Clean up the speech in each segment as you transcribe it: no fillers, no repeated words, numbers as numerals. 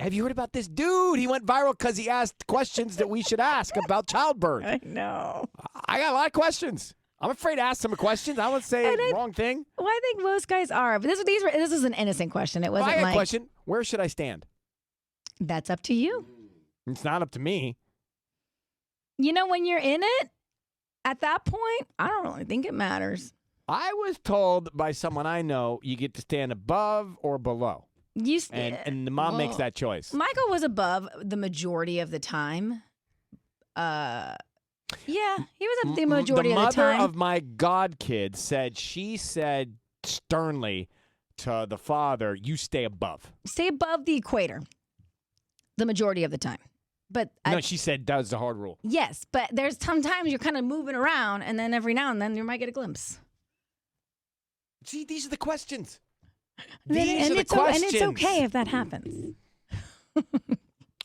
Have you heard about this dude? He went viral because he asked questions that we should ask about childbirth. I know. I got a lot of questions. I'm afraid to ask some questions. I won't say the wrong thing. Well, I think most guys are. But this is an innocent question. It wasn't I got like a question. Where should I stand? That's up to you. It's not up to me. You know, when you're in it, at that point, I don't really think it matters. I was told by someone I know you get to stand above or below. And the mom makes that choice. Michael was above the majority of the time. Yeah, he was up the majority of the time. The mother of my godkid said sternly to the father, you stay above. Stay above the equator the majority of the time. But no, she said that's the hard rule. Yes, but there's sometimes you're kind of moving around, and then every now and then you might get a glimpse. See, these are the questions. And it's okay if that happens.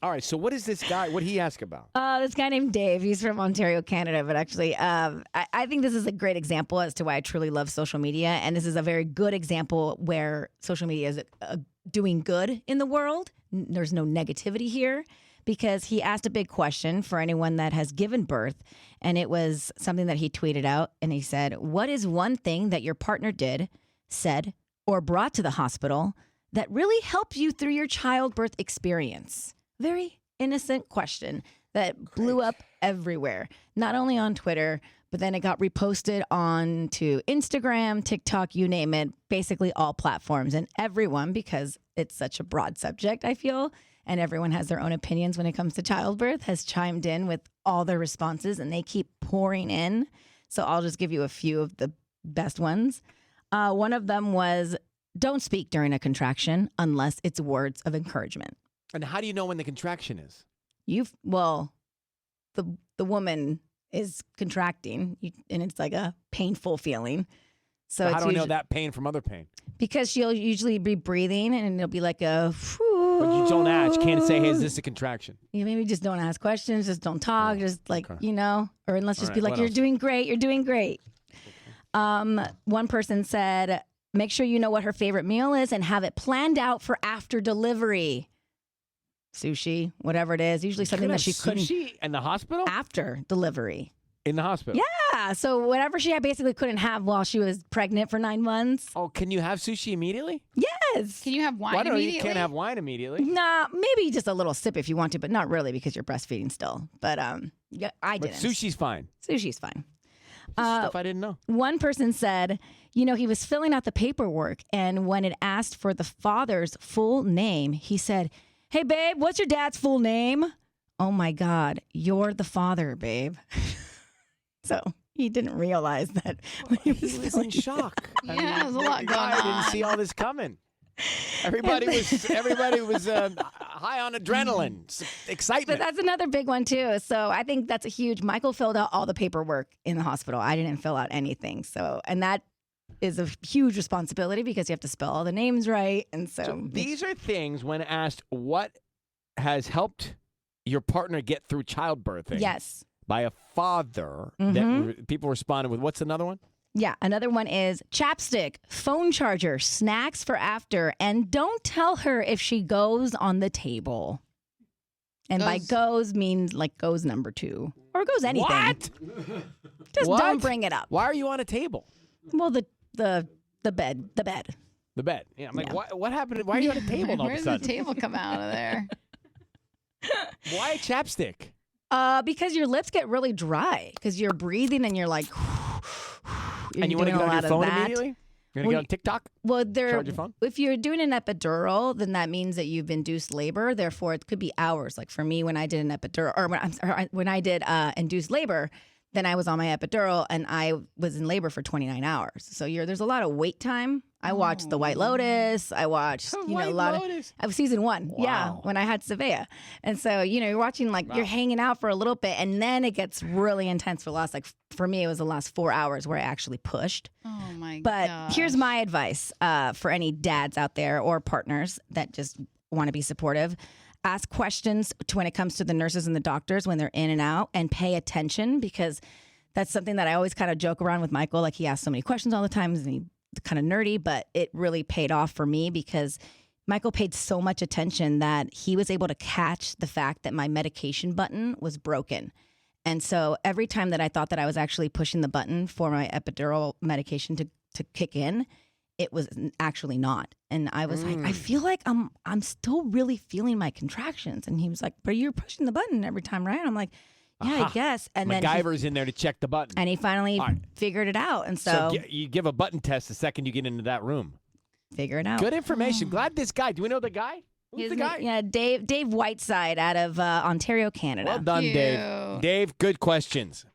All right, so what is this guy? What did he ask about? This guy named Dave. He's from Ontario, Canada. But actually, I think this is a great example as to why I truly love social media. And this is a very good example where social media is doing good in the world. There's no negativity here, because he asked a big question for anyone that has given birth. And it was something that he tweeted out. And he said, what is one thing that your partner did, said, or brought to the hospital that really helped you through your childbirth experience? Very innocent question that blew up everywhere, not only on Twitter, but then it got reposted onto Instagram, TikTok, you name it, basically all platforms. And everyone, because it's such a broad subject, I feel, and everyone has their own opinions when it comes to childbirth, has chimed in with all their responses, and they keep pouring in. So I'll just give you a few of the best ones. One of them was, don't speak during a contraction unless it's words of encouragement. And how do you know when the contraction is? The woman is contracting, and it's like a painful feeling. So how do I know that pain from other pain? Because she'll usually be breathing, and it'll be like a. Whew. But you don't ask. You can't say, "Hey, is this a contraction?" You maybe just don't ask questions. Just don't talk. Just like or unless just be like, what "You're else? doing great. You're doing great." One person said, "Make sure you know what her favorite meal is and have it planned out for after delivery." Sushi, whatever it is, usually something that she couldn't. Sushi in the hospital? After delivery. In the hospital? Yeah. So whatever she basically couldn't have while she was pregnant for 9 months. Oh, can you have sushi immediately? Yes. Can you have wine immediately? You can't have wine immediately. Nah, maybe just a little sip if you want to, but not really because you're breastfeeding still. But yeah, I didn't. But sushi's fine. Sushi's fine. Stuff I didn't know. One person said, he was filling out the paperwork, and when it asked for the father's full name, he said, "Hey, babe, what's your dad's full name?" Oh, my God. You're the father, babe. So he didn't realize that. He was in shock. Yeah, there's a lot going on. I didn't see all this coming. Everybody was high on adrenaline, excitement. But that's another big one, too. So I think that's a huge. Michael filled out all the paperwork in the hospital. I didn't fill out anything. So, and that is a huge responsibility because you have to spell all the names right. And so these are things when asked what has helped your partner get through childbirthing. Yes. By a father that people responded with. What's another one? Yeah. Another one is chapstick, phone charger, snacks for after, and don't tell her if she goes on the table. And by goes means like goes number 2 or goes anything. What? Just don't bring it up. Why are you on a table? Well, the bed. The bed. Yeah. I'm like, what happened? Why are you on a table all of a Where sudden? did the table come out of there? Why a chapstick? Because your lips get really dry because you're breathing and you're like, and you want to get on your phone immediately? You're going to get on TikTok? Well, charge your phone? If you're doing an epidural, then that means that you've induced labor. Therefore, it could be hours. Like for me, when I did an epidural, or when I did induced labor, then I was on my epidural and I was in labor for 29 hours. So there's a lot of wait time. I watched The White Lotus. I watched a lot of season 1. Wow. Yeah, when I had Savea. And so, you're watching you're hanging out for a little bit and then it gets really intense for the last, for me, it was the last 4 hours where I actually pushed. Oh my god. But here's my advice for any dads out there or partners that just want to be supportive. Ask questions when it comes to the nurses and the doctors when they're in and out, and pay attention, because that's something that I always kind of joke around with Michael. Like he asks so many questions all the time and he's kind of nerdy, but it really paid off for me because Michael paid so much attention that he was able to catch the fact that my medication button was broken. And so every time that I thought that I was actually pushing the button for my epidural medication to kick in, it was actually not. And I was like, I feel like I'm still really feeling my contractions. And he was like, but you're pushing the button every time, right? I'm like, yeah, I guess. And MacGyver's in there to check the button. And he finally figured it out. And so you give a button test the second you get into that room. Figure it out. Good information. Glad this guy. Do we know the guy? Who's the guy? Yeah, Dave Whiteside out of Ontario, Canada. Well done, Cute. Dave. Dave, good questions.